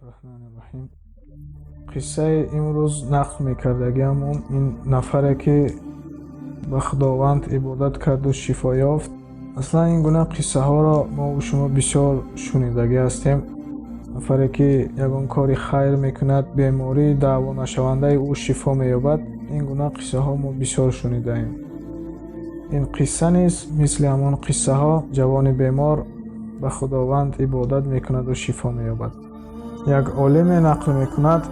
Бисмиллаҳир-раҳмонир-раҳим. Қиссаи имрӯз нақл мекардагиамон ин нафаре, ки ба Худованд ибодат карду шифо ёфт. Аслан ин гуна қиссаҳоро мо шумо бисёр шунидагӣ ҳастем. Нафаре, ки ягон кори хайр мекунад, бемории даъвонашавандаи ӯ шифо меёбад. Ин гуна қиссаҳо мо бисёр шунидаем. ин қисса низ мисли ҳамон қиссаҳо ҷавони бемор ба Худованд ибодат мекунаду шифо меёбад. як олиме нақл мекунад,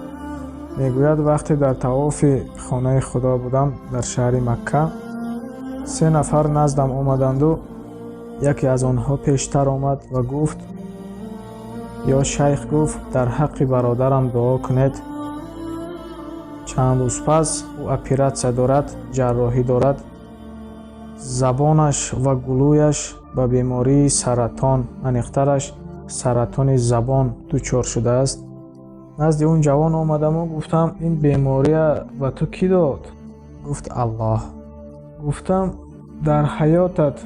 мегӯяд вақте дар тавофи хонаи Худо будам дар шаҳри Макка, 3 нафар наздам омаданду яке аз онҳо пештар омад ва гуфт: ё шайх гуфт, дар ҳаққи бародарам дуо кунед. Чанд рӯз пас ӯ оператсия дорад, ҷарроҳӣ дорад. Забонаш ва гулӯяш ба бемории саратон, аниқтараш саратони забон дучор шудааст. назди он ҷавон омадаму гуфтам: ин бемория ба ту кӣ дод? Гуфт: Аллоҳ. гуфтам: дар ҳаётат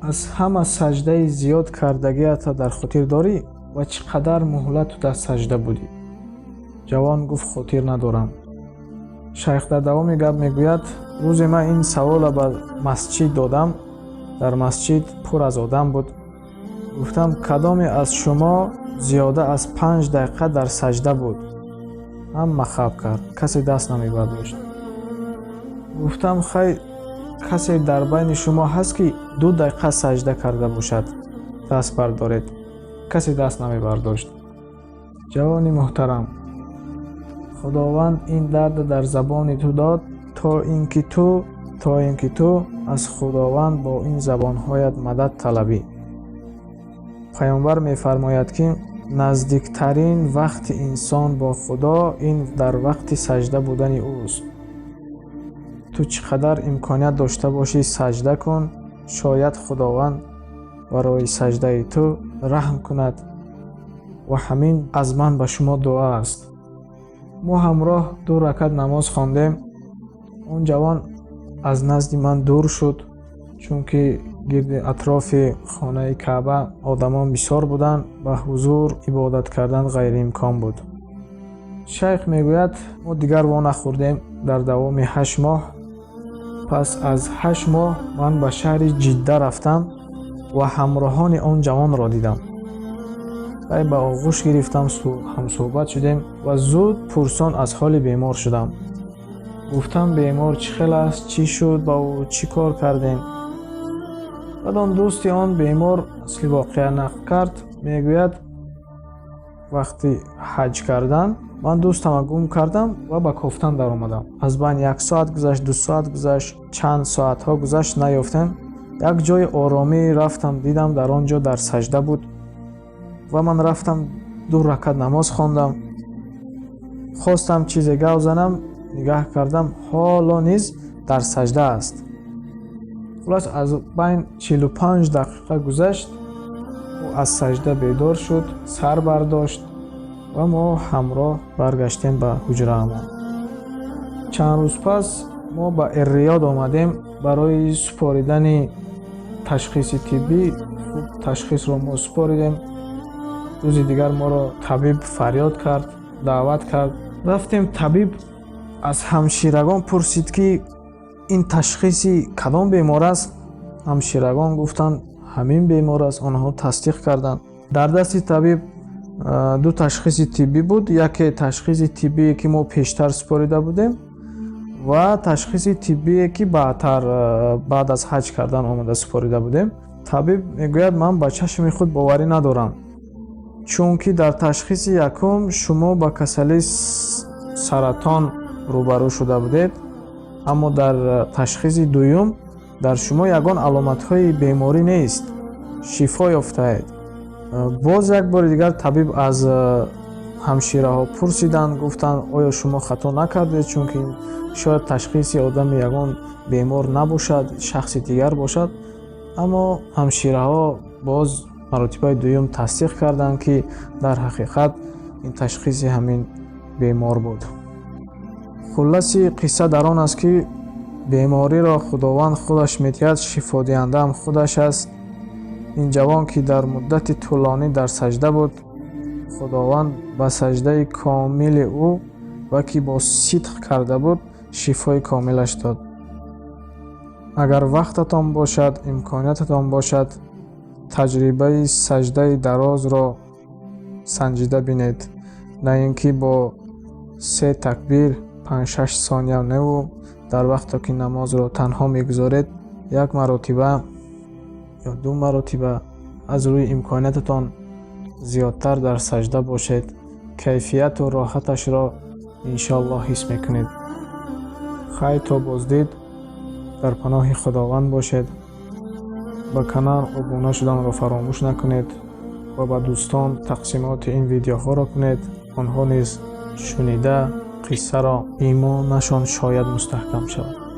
аз ҳама саҷдаи зиёд кардагиата дар хотир дорӣ ва чӣ қадар муҳлату дар саҷда будӣ? ҷавон гуфт: хотир надорам. шайх дар давоми гап мегӯяд: рӯзе ман ин савола ба масҷид додам. дар масҷид пур аз одам буд. гуфтам: кадоме аз шумо зиёда аз 5 дақиқа дар саҷда буд? ҳама хаб кард, касе даст намебардошт. гуфтам: хай, касе дар байни шумо ҳаст, ки 2 дақиқа саҷда карда бошад? даст бардоред. касе даст намебардошт. ҷавони муҳтарам, Худованд ин дарда дар забони ту дод, то ин ки ту аз Худованд бо ин забонҳоят мадад талабӣ. пайғамбар мефармояд, ки наздиктарин вақти инсон бо Худо ин дар вақти саҷда будани ӯст. ту чӣ қадар имконият дошта бошӣ, саҷда кун, шояд Худованд барои саҷдаи ту раҳм кунад. ва ҳамин аз ман ба шумо дуо аст. мо ҳамроҳ 2 ракат намоз хондем. он ҷавон аз назди ман дур шуд, чунки гирди атрофи хонаи Каъба одамон бисёр буданд. ба ҳузур ибодат кардан ғайриимкон буд. шайх мегӯяд: мо дигар вонахӯрдем дар давоми 8 моҳ. пас аз 8 моҳ ман ба шаҳри Ҷидда рафтам ва ҳамроҳони он ҷавонро дидам. вай ба оғӯш гирифтам, ҳамсӯҳбат шудем ва зуд пурсон аз ҳоли бемор шудам. гуфтам: бемор чӣ хел аст? чӣ шуд ба ӯ? чӣ кор кардем? баъд он дӯсти он бемор асли воқеа нақл кард. мегӯяд: вақти ҳаҷ кардан ман дӯстамро гум кардам ва ба кофтан даромадам. аз байн 1 соат гузашт, 2 соат гузашт, чанд соатҳо гузашт, наёфтем. як ҷои оромӣ рафтам, дидам дар он ҷо дар саҷда буд ва ман рафтам 2 ракат намоз хондам. хостам чизе гап занам, нигаҳ кардам, ҳоло низ дар саҷда аст. хулос аз байн 45 дақиқа гузашт, ӯ аз саҷда бедор шуд, сар бардошт ва мо ҳамроҳ баргаштем ба ҳуҷраамон. чанд рӯз пас мо ба Эр-Риёд омадем барои супоридани ташхиси тиббӣ. хуб ташхисро мо супоридем. рӯзи дигар моро табиб фарёд кард, даъват кард. рафтем, табиб аз ҳамширагон пурсид, ки ин ташхиси кадом бемор аст? ҳамширагон гуфтанд: ҳамин бемор аст. онҳо тасдиқ карданд. дар дасти табиб 2 ташхиси тиббӣ буд. яке ташхиси тиббие, ки мо пештар супорида будем, ва ташхиси тиббие, ки баъд аз ҳаҷ кардан омада супорида будем. табиб мегӯяд: ман ба чашми худ боварӣ надорам, чунки дар ташхиси якум шумо ба касали саратон рӯбарӯ шуда будед, аммо дар ташхиси дуюм дар шумо ягон аломатҳои беморӣ нест, шифо ёфтаед. боз як бори дигар табиб аз ҳамшираҳо пурсиданд, гуфтанд: оё шумо хато накардед, чунки шояд ташхиси одами ягон бемор набошад, шахси дигар бошад. аммо ҳамшираҳо боз маротибаи дуюм тасдиқ карданд, ки дар ҳақиқат ин ташхиси ҳамин бемор буд. хулласи қисса дар он аст, ки бемориро Худованд худаш медиҳад, шифодиҳандаам худаш аст. ин ҷавон, ки дар муддати тӯлонӣ дар саҷда буд, худованд ба саҷдаи комили ӯ ва ки бо сидқ карда буд, шифои комилаш дод. агар вақтатон бошад, имкониятатон бошад, таҷрибаи саҷдаи дарозро санҷида бинед, на ин ки бо 3 такбир 5-6 сония наву дар вақте ки намозро танҳо мегузоред, 1 маротиба ё 2 маротиба аз рӯи имкониятатон зиёдтар дар саҷда бошед. кайфияту роҳаташро иншоаллоҳ ҳис мекунед. хай то боздид, дар паноҳи худованд бошед. ба канал обуна шуданро фаромӯш накунед ва ба дӯстон тақсимоти ин видеоҳоро кунед. онҳо низ шунида қиссаро имонашон шояд мустаҳкам шавад.